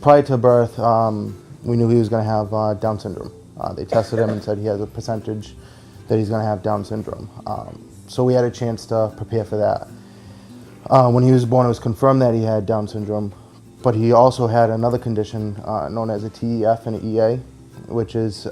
prior to birth, we knew he was going to have Down syndrome. They tested him and said he has a percentage that he's going to have Down syndrome. So we had a chance to prepare for that. When he was born, it was confirmed that he had Down syndrome, but he also had another condition known as a TEF and an EA, which is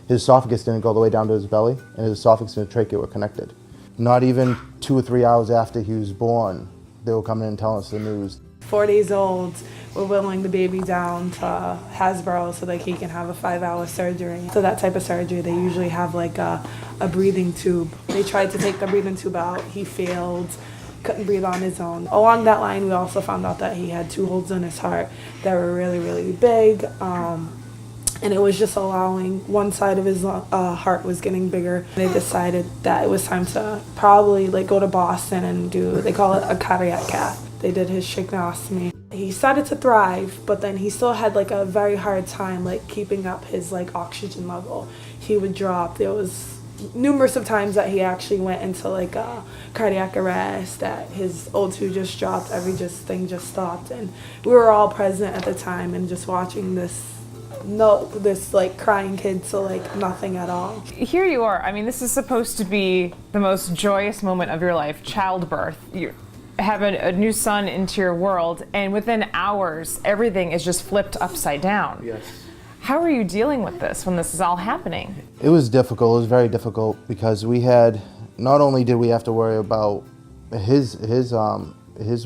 his esophagus didn't go all the way down to his belly, and his esophagus and his trachea were connected. Not even 2 or 3 hours after he was born, they were coming in and telling us the news. 4 days old, we're whittling the baby down to Hasbro so that he can have a 5-hour surgery. So that type of surgery, they usually have like a breathing tube. They tried to take the breathing tube out, he failed, couldn't breathe on his own. Along that line, we also found out that he had 2 holes in his heart that were really, really big. And it was just allowing one side of his heart was getting bigger. They decided that it was time to probably like go to Boston and do, they call it a cardiac cath. They did his tracheostomy. He started to thrive, but then he still had like a very hard time like keeping up his like oxygen level. He would drop. There was numerous of times that he actually went into like a cardiac arrest, that his O2 just dropped, thing just stopped. And we were all present at the time and just watching this like crying kid to like nothing at all. Here you are. I mean, this is supposed to be the most joyous moment of your life, childbirth. You have a new son into your world, and within hours, everything is just flipped upside down. Yes. How are you dealing with this when this is all happening? It was difficult. It was very difficult because we had, not only did we have to worry about his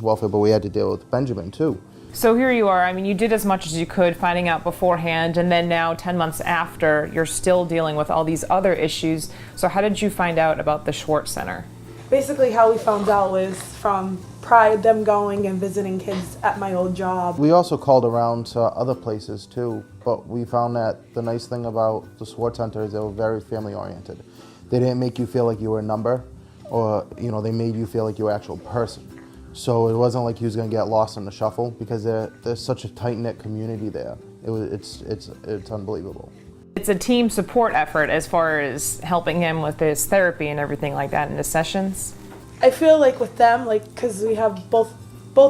welfare, but we had to deal with Benjamin too. So here you are. I mean, you did as much as you could finding out beforehand, and then now 10 months after, you're still dealing with all these other issues. So how did you find out about the Schwartz Center? Basically how we found out was from them going and visiting kids at my old job. We also called around to other places too, but we found that the nice thing about the Schwartz Center is they were very family oriented. They didn't make you feel like you were a number, or they made you feel like you were an actual person. So it wasn't like he was going to get lost in the shuffle, because there's such a tight-knit community there. It's unbelievable. It's a team support effort as far as helping him with his therapy and everything like that in his sessions. I feel like with them, like, because we have both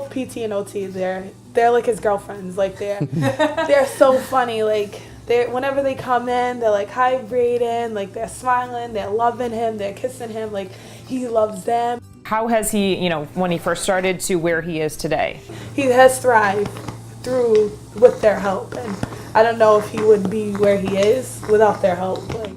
PT and OT, they're like his girlfriends. Like they're so funny. Like whenever they come in, they're like, "Hi, Brayden." Like they're smiling, they're loving him, they're kissing him. Like he loves them. How has he, when he first started to where he is today? He has thrived with their help, and I don't know if he would be where he is without their help. Like,